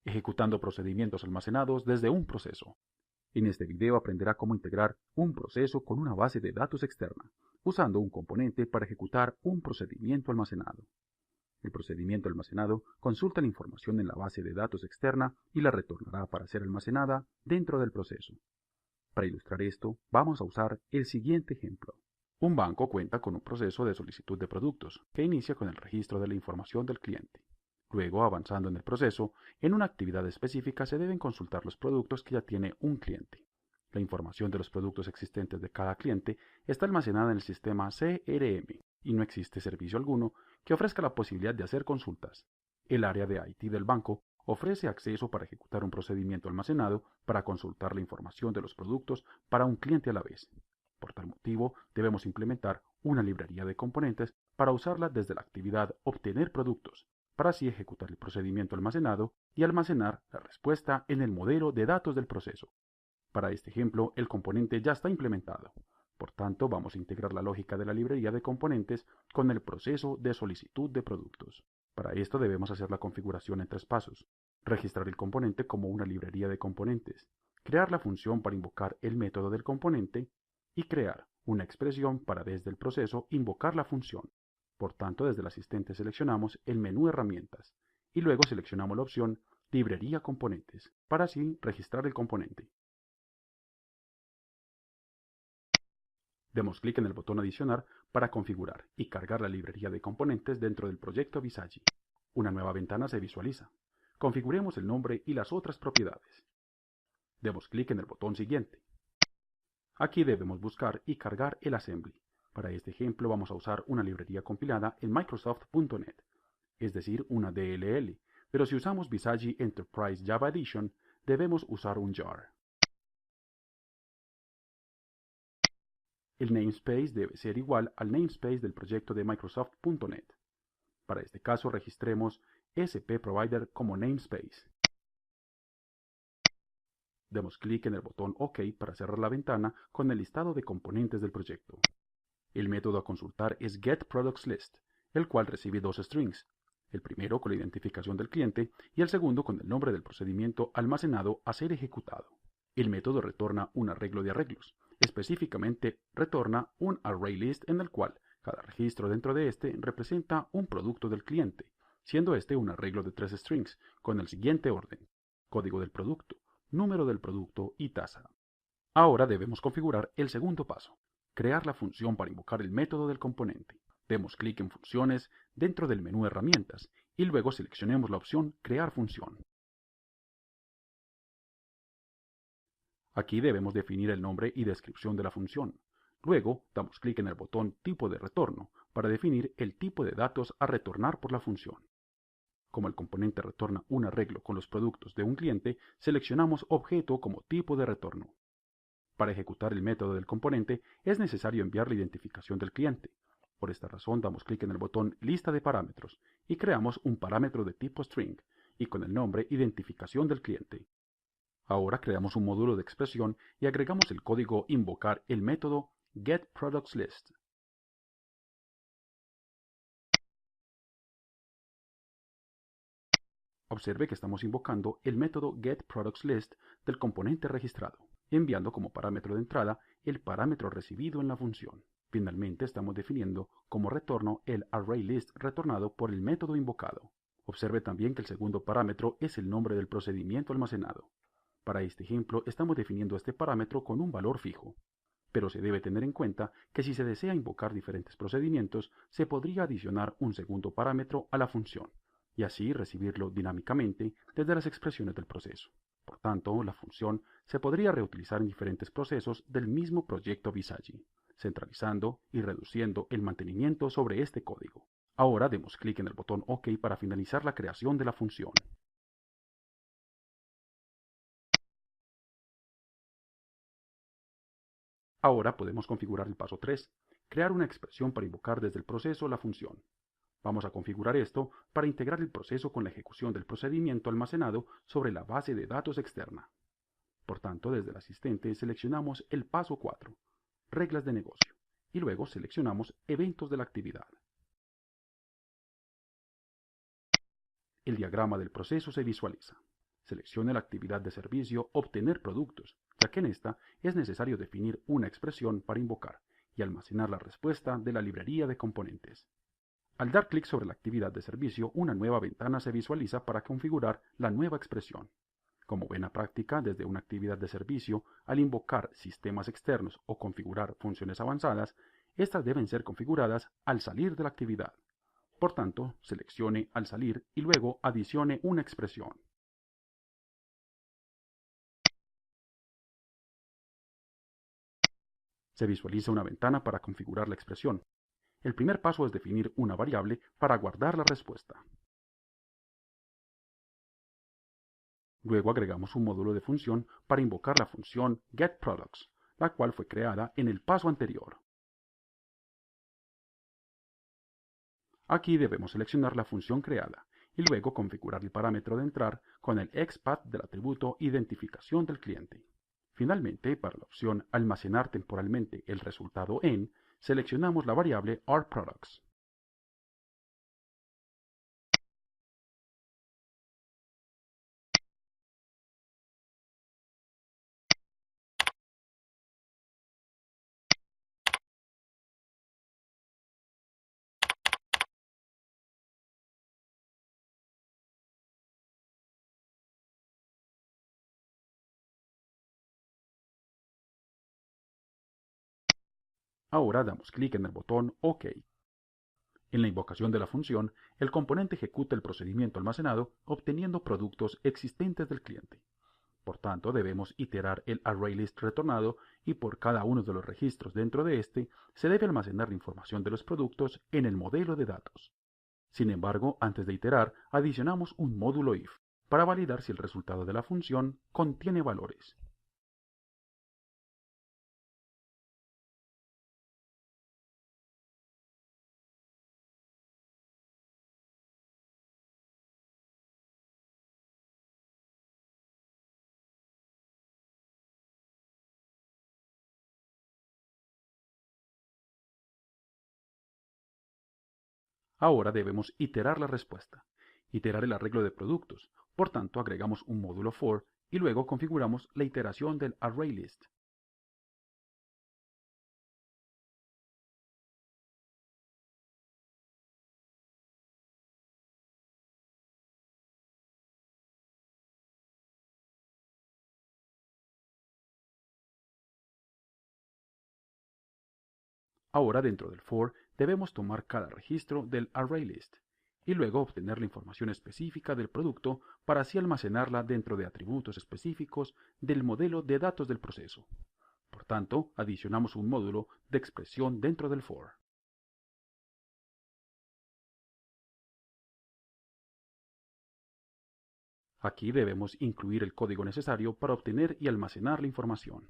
ejecutando procedimientos almacenados desde un proceso. En este video aprenderá cómo integrar un proceso con una base de datos externa, usando un componente para ejecutar un procedimiento almacenado. El procedimiento almacenado consulta la información en la base de datos externa y la retornará para ser almacenada dentro del proceso. Para ilustrar esto, vamos a usar el siguiente ejemplo. Un banco cuenta con un proceso de solicitud de productos, que inicia con el registro de la información del cliente. Luego, avanzando en el proceso, en una actividad específica se deben consultar los productos que ya tiene un cliente. La información de los productos existentes de cada cliente está almacenada en el sistema CRM y no existe servicio alguno que ofrezca la posibilidad de hacer consultas. El área de IT del banco ofrece acceso para ejecutar un procedimiento almacenado para consultar la información de los productos para un cliente a la vez. Por tal motivo, debemos implementar una librería de componentes para usarla desde la actividad Obtener productos, para así ejecutar el procedimiento almacenado y almacenar la respuesta en el modelo de datos del proceso. Para este ejemplo, el componente ya está implementado. Por tanto, vamos a integrar la lógica de la librería de componentes con el proceso de solicitud de productos. Para esto debemos hacer la configuración en 3 pasos. Registrar el componente como una librería de componentes, crear la función para invocar el método del componente y crear una expresión para desde el proceso invocar la función. Por tanto, desde el asistente seleccionamos el menú Herramientas y luego seleccionamos la opción Librería Componentes para así registrar el componente. Demos clic en el botón Adicionar para configurar y cargar la librería de componentes dentro del proyecto Visagi. Una nueva ventana se visualiza. Configuremos el nombre y las otras propiedades. Demos clic en el botón Siguiente. Aquí debemos buscar y cargar el assembly. Para este ejemplo vamos a usar una librería compilada en Microsoft.NET, es decir, una DLL, pero si usamos Visagi Enterprise Java Edition, debemos usar un jar. El namespace debe ser igual al namespace del proyecto de Microsoft.NET. Para este caso registremos spprovider como namespace. Demos clic en el botón OK para cerrar la ventana con el listado de componentes del proyecto. El método a consultar es getProductsList, el cual recibe 2 strings, el primero con la identificación del cliente y el segundo con el nombre del procedimiento almacenado a ser ejecutado. El método retorna un arreglo de arreglos, específicamente retorna un ArrayList en el cual cada registro dentro de este representa un producto del cliente, siendo este un arreglo de 3 strings con el siguiente orden: código del producto, número del producto y tasa. Ahora debemos configurar el segundo paso: crear la función para invocar el método del componente. Demos clic en Funciones dentro del menú Herramientas y luego seleccionemos la opción Crear función. Aquí debemos definir el nombre y descripción de la función. Luego damos clic en el botón Tipo de retorno para definir el tipo de datos a retornar por la función. Como el componente retorna un arreglo con los productos de un cliente, seleccionamos Objeto como tipo de retorno. Para ejecutar el método del componente es necesario enviar la identificación del cliente. Por esta razón damos clic en el botón Lista de parámetros y creamos un parámetro de tipo string y con el nombre Identificación del cliente. Ahora creamos un módulo de expresión y agregamos el código invocar el método getProductsList. Observe que estamos invocando el método getProductsList del componente registrado, enviando como parámetro de entrada el parámetro recibido en la función. Finalmente estamos definiendo como retorno el ArrayList retornado por el método invocado. Observe también que el segundo parámetro es el nombre del procedimiento almacenado. Para este ejemplo estamos definiendo este parámetro con un valor fijo, pero se debe tener en cuenta que si se desea invocar diferentes procedimientos, se podría adicionar un segundo parámetro a la función, y así recibirlo dinámicamente desde las expresiones del proceso. Por tanto, la función se podría reutilizar en diferentes procesos del mismo proyecto Visagi, centralizando y reduciendo el mantenimiento sobre este código. Ahora demos clic en el botón OK para finalizar la creación de la función. Ahora podemos configurar el paso 3, crear una expresión para invocar desde el proceso la función. Vamos a configurar esto para integrar el proceso con la ejecución del procedimiento almacenado sobre la base de datos externa. Por tanto, desde el asistente seleccionamos el paso 4, reglas de negocio, y luego seleccionamos eventos de la actividad. El diagrama del proceso se visualiza. seleccione la actividad de servicio Obtener productos, ya que en esta es necesario definir una expresión para invocar y almacenar la respuesta de la librería de componentes. Al dar clic sobre la actividad de servicio, una nueva ventana se visualiza para configurar la nueva expresión. Como buena práctica, desde una actividad de servicio, al invocar sistemas externos o configurar funciones avanzadas, estas deben ser configuradas al salir de la actividad. Por tanto, seleccione al salir y luego adicione una expresión. Se visualiza una ventana para configurar la expresión. El primer paso es definir una variable para guardar la respuesta. Luego agregamos un módulo de función para invocar la función getProducts, la cual fue creada en el paso anterior. Aquí debemos seleccionar la función creada y luego configurar el parámetro de entrar con el XPath del atributo identificación del cliente. Finalmente, para la opción almacenar temporalmente el resultado en, seleccionamos la variable rProducts. Ahora damos clic en el botón OK. En la invocación de la función, el componente ejecuta el procedimiento almacenado obteniendo productos existentes del cliente. Por tanto, debemos iterar el ArrayList retornado y por cada uno de los registros dentro de este se debe almacenar la información de los productos en el modelo de datos. Sin embargo, antes de iterar, adicionamos un módulo if para validar si el resultado de la función contiene valores. Ahora debemos iterar la respuesta, iterar el arreglo de productos. Por tanto, agregamos un módulo for y luego configuramos la iteración del ArrayList. Ahora dentro del for debemos tomar cada registro del ArrayList y luego obtener la información específica del producto para así almacenarla dentro de atributos específicos del modelo de datos del proceso. Por tanto, adicionamos un módulo de expresión dentro del for. Aquí debemos incluir el código necesario para obtener y almacenar la información.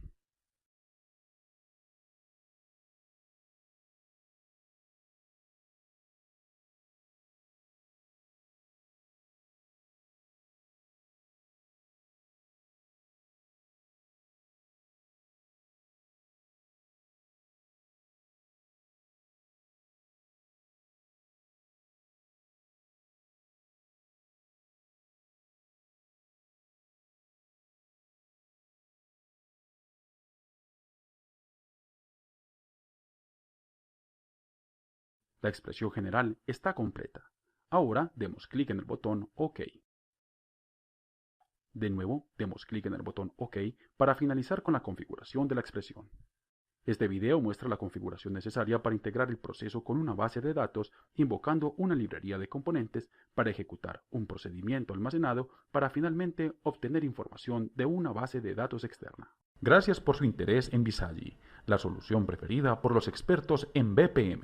La expresión general está completa. Ahora demos clic en el botón OK. De nuevo, demos clic en el botón OK para finalizar con la configuración de la expresión. Este video muestra la configuración necesaria para integrar el proceso con una base de datos invocando una librería de componentes para ejecutar un procedimiento almacenado para finalmente obtener información de una base de datos externa. Gracias por su interés en Visagi, la solución preferida por los expertos en BPM.